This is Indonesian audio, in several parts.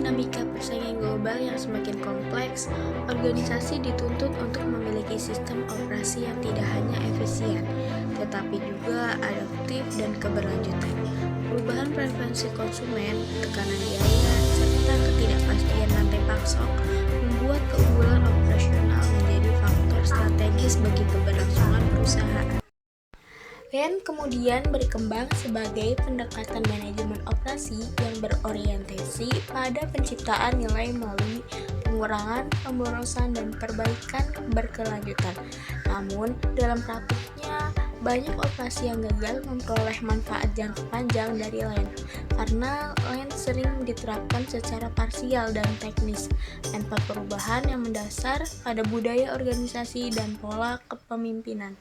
dinamika persaingan global yang semakin kompleks, organisasi dituntut untuk memiliki sistem operasi yang tidak hanya efisien, tetapi juga adaptif dan keberlanjutan. Perubahan preferensi konsumen, tekanan biaya, serta ketidakpastian rantai pasok membuat keunggulan operasional menjadi faktor strategis bagi keberlangsungan perusahaan. Lean kemudian berkembang sebagai pendekatan manajemen operasi yang berorientasi pada penciptaan nilai melalui pengurangan, pemborosan, dan perbaikan berkelanjutan. Namun, dalam praktiknya, banyak operasi yang gagal memperoleh manfaat jangka panjang dari Lean karena Lean sering diterapkan secara parsial dan teknis tanpa perubahan yang mendasar pada budaya organisasi dan pola kepemimpinan.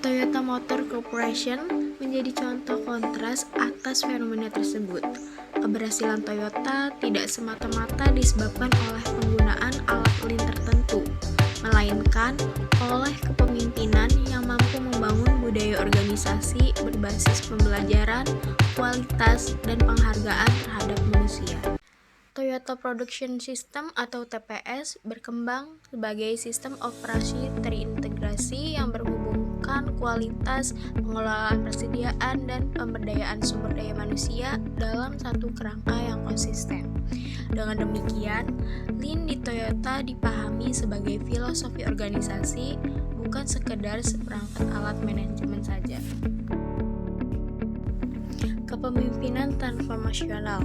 Toyota Motor Corporation menjadi contoh kontras atas fenomena tersebut. Keberhasilan Toyota tidak semata-mata disebabkan oleh penggunaan alat Lean tertentu, melainkan oleh kepemimpinan yang mampu membangun budaya organisasi berbasis pembelajaran, kualitas, dan penghargaan terhadap manusia. Toyota Production System atau TPS berkembang sebagai sistem operasi terintegrasi yang menghubungkan kualitas, pengelolaan persediaan, dan pemberdayaan sumber daya manusia dalam satu kerangka yang konsisten. Dengan demikian, Lean di Toyota dipahami sebagai filosofi organisasi, bukan sekedar seperangkat alat manajemen saja. Kepemimpinan transformasional,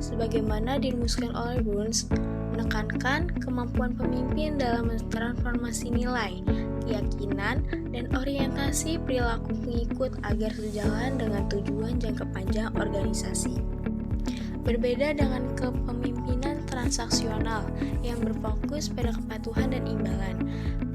sebagaimana dirumuskan oleh Burns, menekankan kemampuan pemimpin dalam mentransformasi nilai, keyakinan, dan orientasi perilaku pengikut agar sejalan dengan tujuan jangka panjang organisasi. Berbeda dengan kepemimpinan transaksional yang berfokus pada kepatuhan dan imbalan,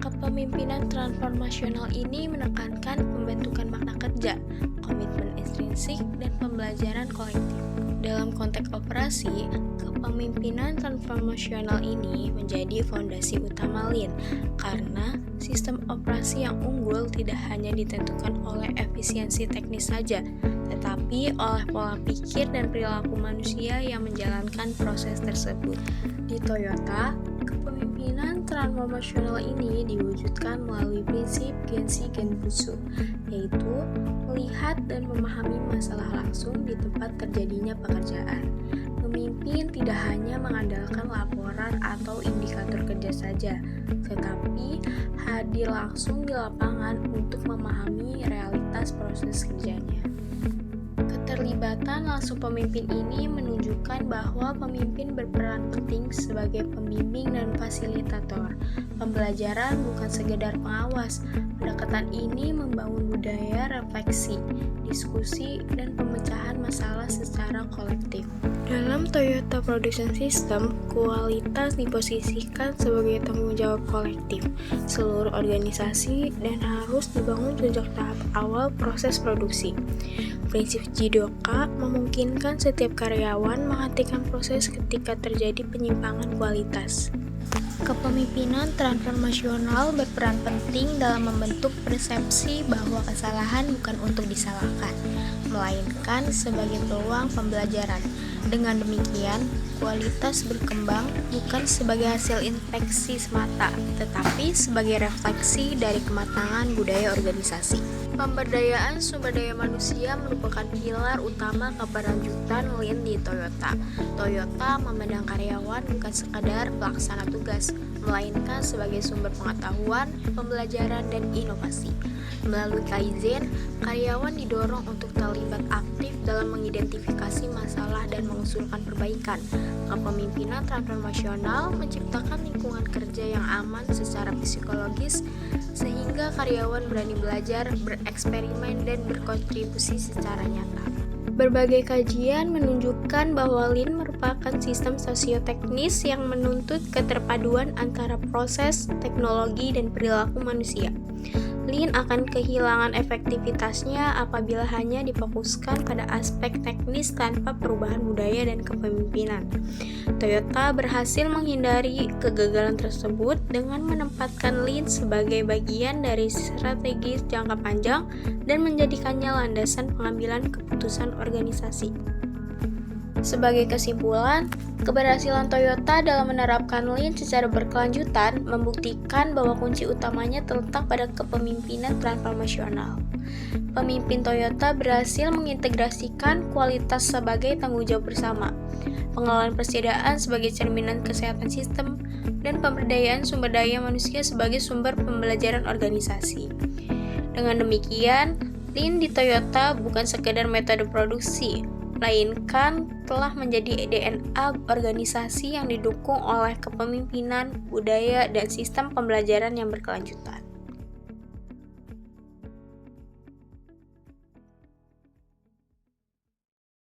kepemimpinan transformasional ini menekankan pembentukan makna kerja, komitmen intrinsik, dan pembelajaran kolektif. Dalam konteks operasi, kepemimpinan transformasional ini menjadi fondasi utama Lean karena sistem operasi yang unggul tidak hanya ditentukan oleh efisiensi teknis saja, tetapi oleh pola pikir dan perilaku manusia yang menjalankan proses tersebut. Di Toyota, kepemimpinan transformasional ini diwujudkan melalui prinsip Genshi Genbutsu, yaitu melihat dan memahami masalah langsung di tempat terjadinya pekerjaan. Pemimpin tidak hanya mengandalkan laporan atau indikator kerja saja, tetapi hadir langsung di lapangan untuk memahami realitas proses kerjanya. Keterlibatan langsung pemimpin ini menunjukkan bahwa pemimpin berperan penting sebagai pembimbing dan fasilitator. Pembelajaran bukan sekedar pengawas. Pendekatan ini membangun budaya refleksi, diskusi, dan pemecahan masalah secara kolektif. Dalam Toyota Production System, kualitas diposisikan sebagai tanggung jawab kolektif seluruh organisasi dan harus dibangun sejak tahap awal proses produksi. Prinsip Jidoka memungkinkan setiap karyawan menghentikan proses ketika terjadi penyimpangan kualitas. Kepemimpinan transformasional berperan penting dalam membentuk persepsi bahwa kesalahan bukan untuk disalahkan, melainkan sebagai peluang pembelajaran. Dengan demikian, kualitas berkembang bukan sebagai hasil inspeksi semata, tetapi sebagai refleksi dari kematangan budaya organisasi. Pemberdayaan sumber daya manusia merupakan pilar utama keberlanjutan Lean di Toyota. Toyota memandang karyawan bukan sekadar pelaksana tugas, melainkan sebagai sumber pengetahuan, pembelajaran, dan inovasi. Melalui Kaizen, karyawan didorong untuk terlibat aktif dalam mengidentifikasi masalah dan mengusulkan perbaikan. Kepemimpinan transformasional menciptakan lingkungan kerja yang aman secara psikologis, sehingga karyawan berani belajar, bereksperimen, dan berkontribusi secara nyata. Berbagai kajian menunjukkan bahwa Lean merupakan sistem sosioteknis yang menuntut keterpaduan antara proses, teknologi, dan perilaku manusia. Lean akan kehilangan efektivitasnya apabila hanya difokuskan pada aspek teknis tanpa perubahan budaya dan kepemimpinan. Toyota berhasil menghindari kegagalan tersebut dengan menempatkan Lean sebagai bagian dari strategi jangka panjang dan menjadikannya landasan pengambilan keputusan organisasi. Sebagai kesimpulan, keberhasilan Toyota dalam menerapkan Lean secara berkelanjutan membuktikan bahwa kunci utamanya terletak pada kepemimpinan transformasional. Pemimpin Toyota berhasil mengintegrasikan kualitas sebagai tanggung jawab bersama, pengelolaan persediaan sebagai cerminan kesehatan sistem, dan pemberdayaan sumber daya manusia sebagai sumber pembelajaran organisasi. Dengan demikian, Lean di Toyota bukan sekedar metode produksi, melainkan telah menjadi DNA organisasi yang didukung oleh kepemimpinan, budaya, dan sistem pembelajaran yang berkelanjutan.